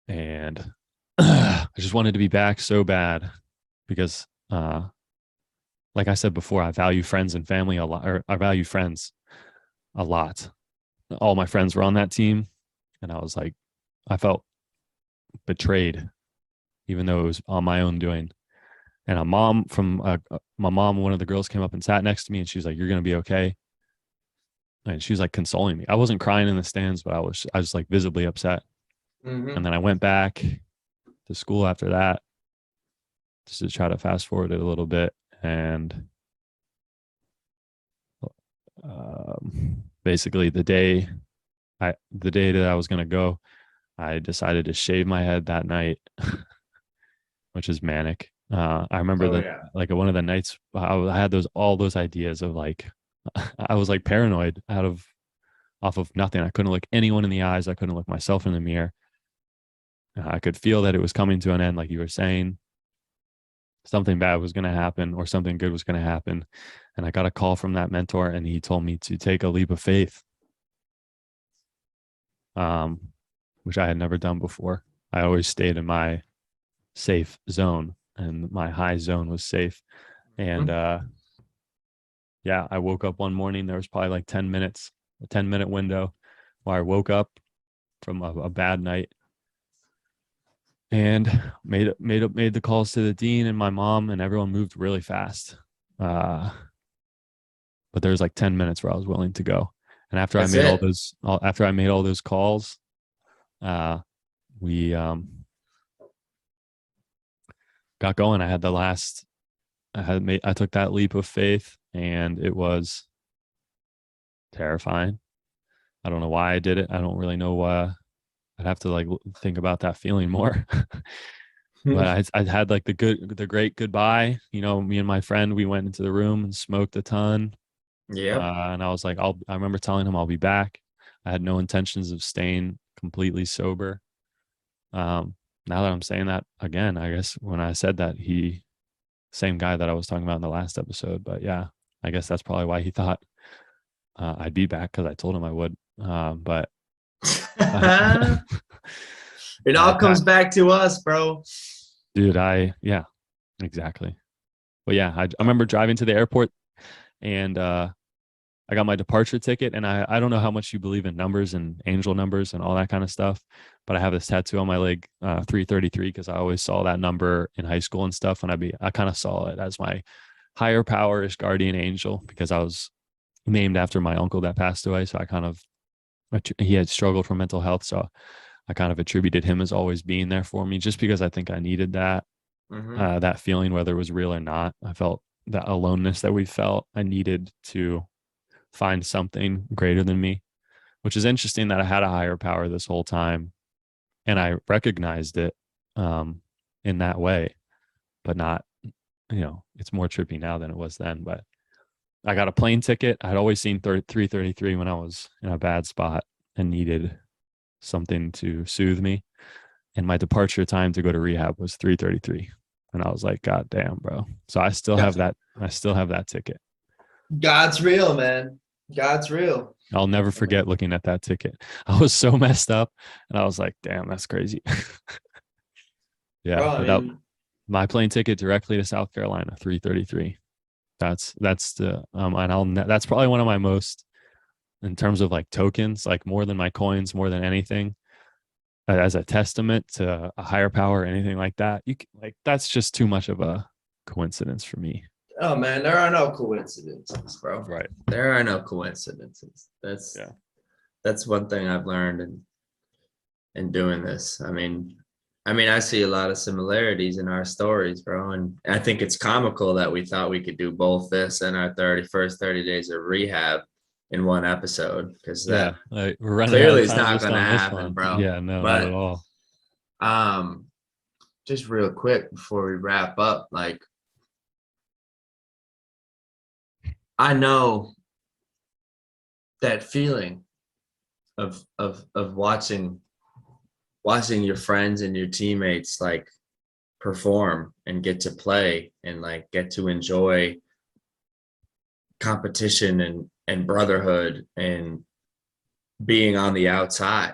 And I just wanted to be back so bad because, like I said before, I value friends and family a lot, or I value friends a lot. All my friends were on that team, and I was like, I felt betrayed, even though it was on my own doing. And my mom, one of the girls came up and sat next to me, and she was like, "You're going to be okay." And she was like consoling me. I wasn't crying in the stands, but I was like visibly upset. And then I went back to school after that, just to try to fast forward it a little bit. And basically the day that I was going to go, I decided to shave my head that night, which is manic. I remember like one of the nights I had all those ideas of like, I was like paranoid off of nothing. I couldn't look anyone in the eyes. I couldn't look myself in the mirror. I could feel that it was coming to an end. Like you were saying, something bad was going to happen or something good was going to happen. And I got a call from that mentor, and he told me to take a leap of faith, which I had never done before. I always stayed in my safe zone, and my high zone was safe. And yeah, I woke up one morning. There was probably like 10 minutes, a 10-minute window where I woke up from a bad night and made the calls to the dean and my mom, and everyone moved really fast. Uh, but there was like 10 minutes where I was willing to go. And That's it. after I made all those calls, we got going. I took that leap of faith, and it was terrifying. I don't know why I did it. I don't really know why. I'd have to like think about that feeling more. But I had like the great goodbye. You know, me and my friend, we went into the room and smoked a ton. Yep. And I was like, I remember telling him I'll be back. I had no intentions of staying completely sober. Now that I'm saying that again, I guess when I said that, same guy that I was talking about in the last episode. But yeah, I guess that's probably why he thought I'd be back, because I told him I would. But It I all packed, comes back to us, bro. dude. Yeah, exactly. But yeah, I remember driving to the airport, and I got my departure ticket, and I don't know how much you believe in numbers and angel numbers and all that kind of stuff, but I have this tattoo on my leg, 333, because I always saw that number in high school and stuff. And I kind of saw it as my higher powerish guardian angel, because I was named after my uncle that passed away. So he had struggled from mental health. So I kind of attributed him as always being there for me, just because I think I needed Mm-hmm. that feeling, whether it was real or not. I felt that aloneness that we felt. I needed to find something greater than me, which is interesting that I had a higher power this whole time, and I recognized it in that way, but not, it's more trippy now than it was then. But I got a plane ticket. I'd always seen 333 when I was in a bad spot and needed something to soothe me. And my departure time to go to rehab was 333. And I was like, God damn, bro. So I still have that. I still have that ticket. God's real, man. God's real. I'll never forget looking at that ticket. I was so messed up, and I was like, damn, that's crazy. Bro, Yeah, I but that mean, my plane ticket directly to South Carolina, 333. That's the and that's probably one of my most, in terms of like tokens, like more than my coins, more than anything, as a testament to a higher power or anything like that. Like that's just too much of a coincidence for me. oh man, there are no coincidences, bro. Right. There are no coincidences. Yeah. That's one thing I've learned in doing this. I mean, I see a lot of similarities in our stories, bro. And I think it's comical that we thought we could do both this and our 30 days of rehab in one episode, because Yeah. that Like, we're running out clearly of is time not just gonna on this happen, one. bro. Yeah, no, not at But all. um just real quick before we wrap up, like I know that feeling of watching your friends and your teammates like perform and get to play and like get to enjoy competition and brotherhood and being on the outside.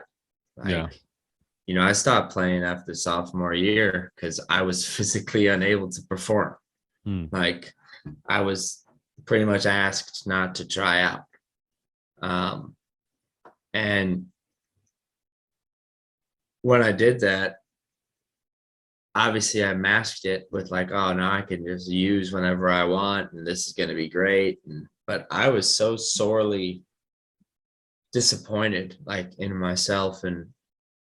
Yeah. Like, I stopped playing after sophomore year because I was physically unable to perform. Hmm. Like, I was pretty much asked not to try out. And when I did that, obviously I masked it with like, oh, no, I can just use whenever I want, and this is going to be great. But I was so sorely disappointed, like in myself, and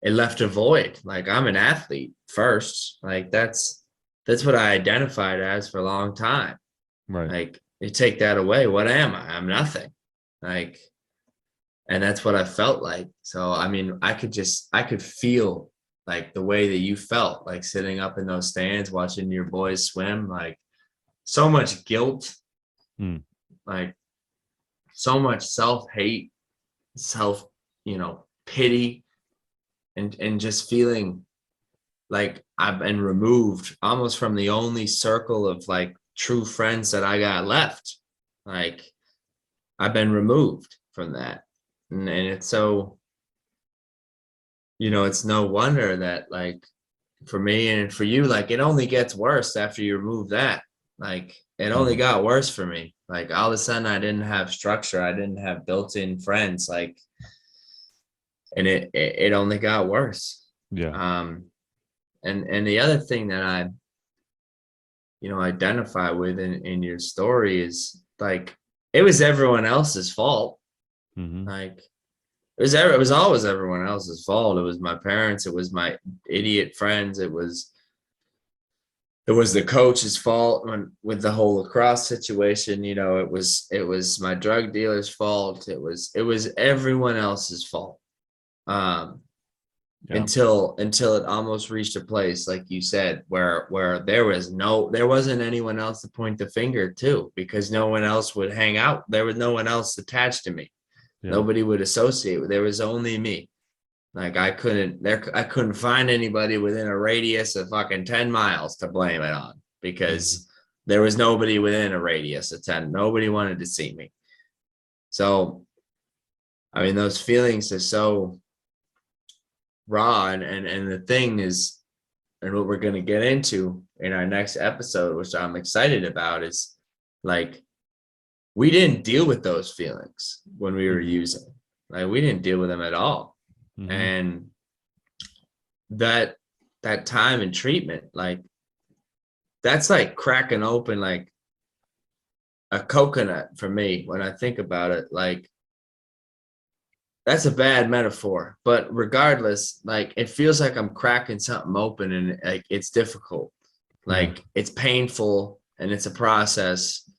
it left a void. Like I'm an athlete first, like that's what I identified as for a long time. Right. Like you take that away, what am I? I'm nothing. Like, and that's what I felt like. So I mean, I could feel like the way that you felt, like sitting up in those stands watching your boys swim, like so much guilt, Hmm. like so much self-hate, self, pity, and just feeling like I've been removed almost from the only circle of like true friends that I got left. Like I've been removed from that. And it's so, it's no wonder that like for me and for you, like it only gets worse after you remove that. Like it only got worse for me. Like all of a sudden I didn't have structure. I didn't have built-in friends. Like, and it only got worse. Yeah. And the other thing that I, identify with in your story is like, it was everyone else's fault. Mm-hmm. Like it was always everyone else's fault. It was my parents. It was my idiot friends. It was the coach's fault with the whole lacrosse situation. It was my drug dealer's fault. It was everyone else's fault. Until it almost reached a place, like you said, where there wasn't anyone else to point the finger to, because no one else would hang out. There was no one else attached to me. Yeah. Nobody would associate with. There was only me. Like I couldn't find anybody within a radius of fucking 10 miles to blame it on, because there was nobody within a radius of 10. Nobody wanted to see me. So, I mean, those feelings are so raw, and the thing is, and what we're going to get into in our next episode, which I'm excited about, is like, we didn't deal with those feelings when we were using. Like we didn't deal with them at all. And that time in treatment, like that's like cracking open like a coconut for me when I think about it. Like that's a bad metaphor, but regardless, like it feels like I'm cracking something open, and like it's difficult. Like it's painful, and it's a process,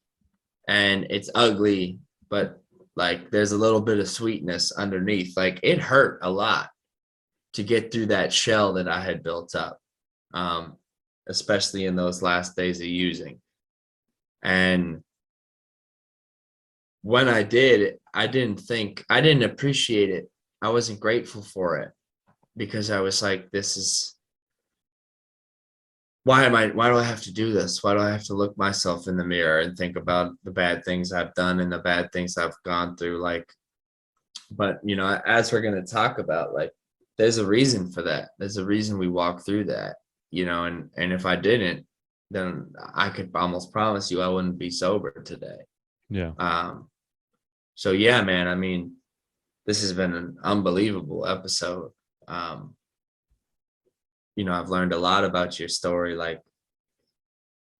and it's ugly, but like there's a little bit of sweetness underneath. Like it hurt a lot to get through that shell that I had built up, especially in those last days of using. And when I did, I didn't appreciate it. I wasn't grateful for it, because I was like, this is, why do I have to do this? Why do I have to look myself in the mirror and think about the bad things I've done and the bad things I've gone through? Like, but as we're going to talk about, like, there's a reason for that. There's a reason we walk through that, and if I didn't, then I could almost promise you I wouldn't be sober today. Yeah. So yeah, man, I mean, this has been an unbelievable episode. I've learned a lot about your story. Like,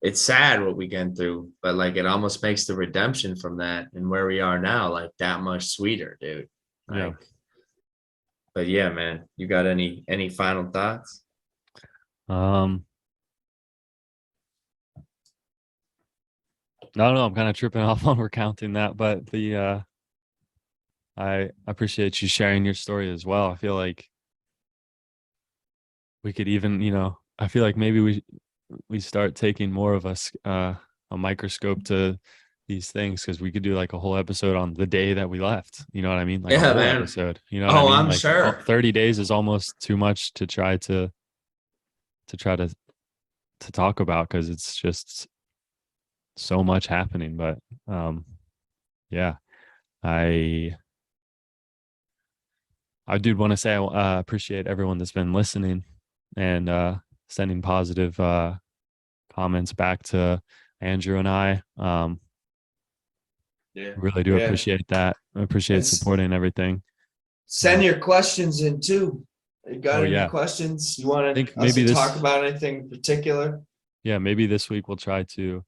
it's sad what we went through, but like it almost makes the redemption from that and where we are now like that much sweeter, dude. Like, but yeah, man, you got any final thoughts? I don't know. I'm kind of tripping off on recounting that, but I appreciate you sharing your story as well. I feel like we could even, I feel like maybe we start taking more of a microscope to these things, because we could do like a whole episode on the day that we left. You know what I mean? Like a whole episode. You know what I mean? I'm like, sure 30 days is almost too much to try to talk about, because it's just so much happening. But yeah, I did want to say I appreciate everyone that's been listening and sending positive comments back to Andrew and I. Really do appreciate that. I appreciate supporting everything. Send your questions in too. You got any yeah. questions you want think us maybe to talk about? Anything in particular? Yeah, maybe this week we'll try to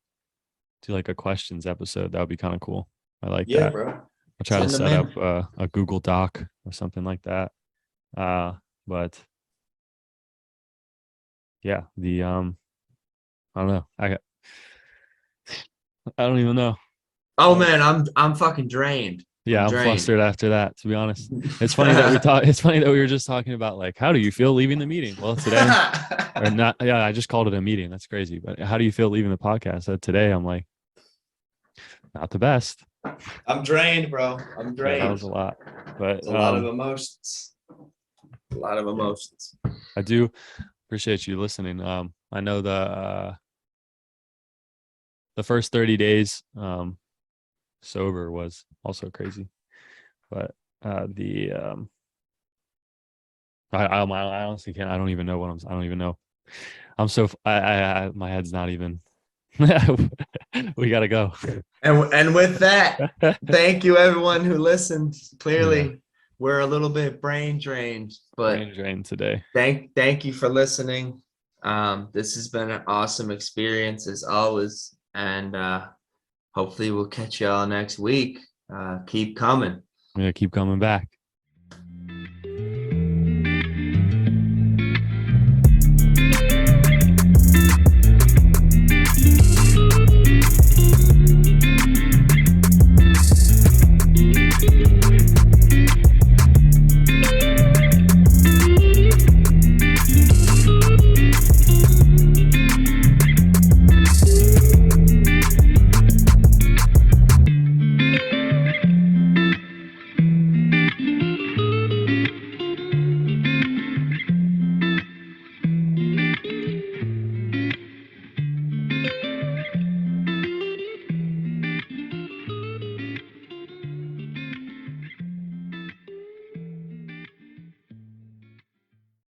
do like a questions episode. That would be kind of cool. I like that. Bro. I'll try to set up a Google Doc or something like that. But yeah, I don't know. I don't even know. Oh man, I'm fucking drained. Yeah, I'm flustered after that, to be honest. It's funny that we were just talking about like, how do you feel leaving the meeting? Well, today or not. Yeah, I just called it a meeting. That's crazy. But how do you feel leaving the podcast? Today I'm like, not the best. I'm drained, bro. I'm drained. Yeah, that was a lot, but it's a lot of emotions. A lot of emotions. I do appreciate you listening. I know the first 30 days sober was also crazy, but I honestly can't. I don't even know I don't even know. I'm so I my head's not even We gotta go. And with that, thank you everyone who listened. Clearly, Yeah. we're a little bit brain drained, but Brain drain today. thank you for listening. This has been an awesome experience as always, and hopefully we'll catch y'all next week. Keep coming. I'm gonna keep coming back.